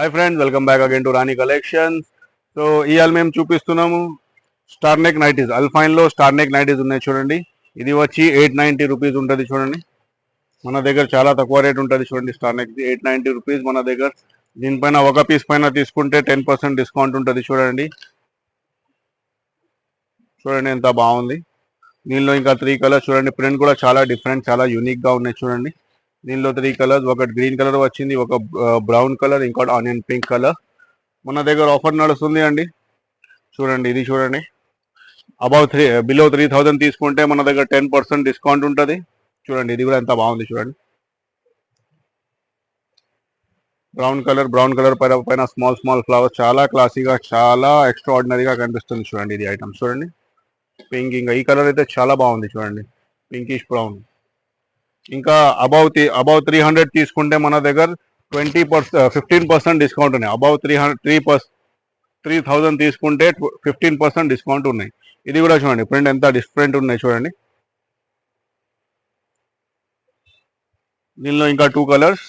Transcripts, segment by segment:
Hi friends, welcome back again to Rani collections. So ఇవాళ మేము చూపిస్తున్నాము స్టార్ నెక్ నైటీస్. అల్ఫైన్లో స్టార్ నెక్ నైటీస్ ఉన్నాయి చూడండి. ఇది వచ్చి 890 రూపీస్ ఉంటుంది చూడండి. మన దగ్గర చాలా తక్కువ రేట్ ఉంటుంది చూడండి. స్టార్ నెక్ 890 రూపీస్ మన దగ్గర. దీనిపైన ఒక పీస్ పైన తీసుకుంటే 10% డిస్కౌంట్ ఉంటుంది చూడండి. చూడండి ఎంత బాగుంది. దీనిలో ఇంకా 3 కలర్స్ చూడండి. ప్రింట్ కూడా చాలా డిఫరెంట్, చాలా యూనిక్గా ఉన్నాయి చూడండి. దీనిలో 3 కలర్స్, ఒకటి గ్రీన్ కలర్ వచ్చింది, ఒక బ్రౌన్ కలర్, ఇంకోటి ఆనియన్ పింక్ కలర్. మన దగ్గర ఆఫర్ నడుస్తుంది అండి. చూడండి, ఇది చూడండి. బిలో 3000 తీసుకుంటే మన దగ్గర 10% డిస్కౌంట్ ఉంటుంది చూడండి. ఇది కూడా ఎంత బాగుంది చూడండి. బ్రౌన్ కలర్ పైన స్మాల్ స్మాల్ ఫ్లవర్స్, చాలా క్లాసీగా, చాలా ఎక్స్ట్రా ఆర్డినరీగా కనిపిస్తుంది చూడండి. ఇది ఐటమ్ చూడండి. పింక్, ఇంకా ఈ కలర్ అయితే చాలా బాగుంది చూడండి, పింకిష్ బ్రౌన్. ఇంకా అబౌవ్ 300 తీసుకుంటే మన దగ్గర 15% డిస్కౌంట్ ఉన్నాయి. అబౌవ్ 3000 తీసుకుంటే 15% డిస్కౌంట్ ఉన్నాయి. ఇది కూడా చూడండి, ప్రింట్ ఎంత డిఫరెంట్ ఉన్నాయి చూడండి. దీనిలో ఇంకా 2 కలర్స్,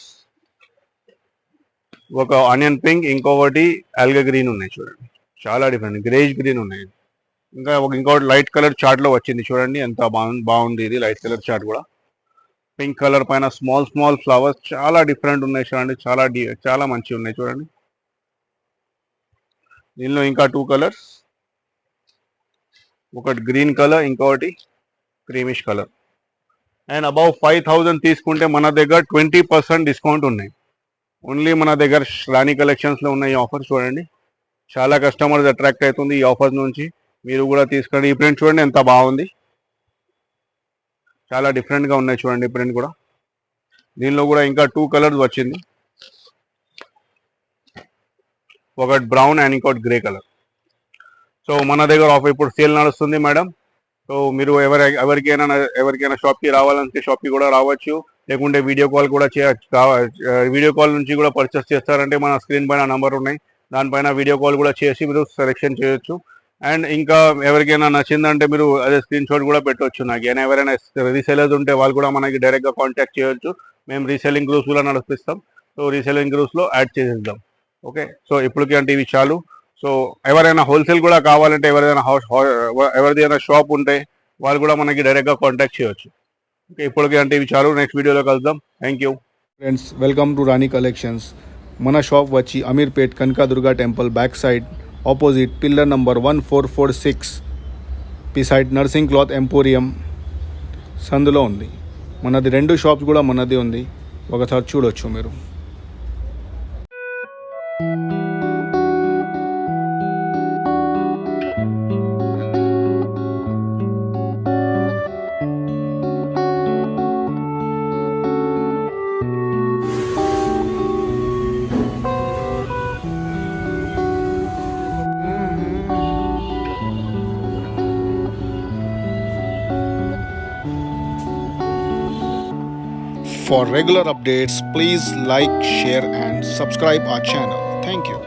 ఒక ఆనియన్ పింక్, ఇంకొకటి ఆల్గా గ్రీన్ ఉన్నాయి చూడండి. చాలా డిఫరెంట్, గ్రేజ్ గ్రీన్ ఉన్నాయి. ఇంకోటి లైట్ కలర్ చార్ట్ లో వచ్చింది చూడండి. ఎంత బాగుంది ఇది లైట్ కలర్ చార్ట్ కూడా. పింక్ కలర్ పైన స్మాల్ స్మాల్ ఫ్లవర్స్, చాలా డిఫరెంట్ ఉన్నాయి చూడండి. చాలా మంచిగా ఉన్నాయి చూడండి. దీనిలో ఇంకా 2 కలర్స్, ఒకటి గ్రీన్ కలర్, ఇంకొకటి క్రీమిష్ కలర్. అండ్ అబౌవ్ 5000 తీసుకుంటే మన దగ్గర 20% డిస్కౌంట్ ఉన్నాయి. ఓన్లీ మన దగ్గర రాణి కలెక్షన్స్లో ఉన్న ఈ ఆఫర్ చూడండి. చాలా కస్టమర్స్ అట్రాక్ట్ అవుతుంది ఈ ఆఫర్ నుంచి. మీరు కూడా తీసుకోండి. ఈ ప్రింట్ చూడండి ఎంత బాగుంది, చాలా డిఫరెంట్గా ఉన్నాయి చూడండి ప్రింట్ కూడా. దీనిలో కూడా ఇంకా 2 కలర్స్ వచ్చింది, ఒకటి బ్రౌన్ అండ్ ఇంకోటి గ్రే కలర్. సో మన దగ్గర ఆఫర్ ఇప్పుడు సేల్ నడుస్తుంది మేడం. సో మీరు ఎవరికైనా షాప్కి రావాలంటే షాప్కి కూడా రావచ్చు, లేకుంటే వీడియో కాల్ కూడా చేయవచ్చు. వీడియో కాల్ నుంచి కూడా పర్చేస్ చేస్తారంటే మన స్క్రీన్ పైన నంబర్ ఉన్నాయి, దానిపైన వీడియో కాల్ కూడా చేసి మీరు సెలెక్షన్ చేయొచ్చు. అండ్ ఇంకా ఎవరికైనా నచ్చిందంటే మీరు అదే స్క్రీన్ షాట్ కూడా పెట్టవచ్చు. నాకు ఎవరైనా రీసెలర్స్ ఉంటే వాళ్ళు కూడా మనకి డైరెక్ట్గా కాంటాక్ట్ చేయొచ్చు. మేము రీసెల్లింగ్ గ్రూప్స్ కూడా నడిపిస్తాం. సో రీసెల్లింగ్ గ్రూప్స్లో యాడ్ చేసేద్దాం. ఓకే, సో ఇప్పటికి అంటే ఇవి చాలు. సో ఎవరైనా హోల్సేల్ కూడా కావాలంటే ఎవరిదైనా షాప్ ఉంటే వాళ్ళు కూడా మనకి డైరెక్ట్గా కాంటాక్ట్ చేయొచ్చు. ఓకే, ఇప్పటికి అంటే ఇవి చాలు. నెక్స్ట్ వీడియోలో కలుద్దాం. Thank you friends, welcome to Rani collections. మన షాప్ వచ్చి Ameerpet Kanakadurga temple back side opposite pillar number 1446 beside nursing cloth emporium సందులో ఉంది. మనది 2 షాప్స్ కూడా మనది ఉంది, ఒకసారి చూడొచ్చు మీరు. For regular updates, please like, share and subscribe our channel. Thank you.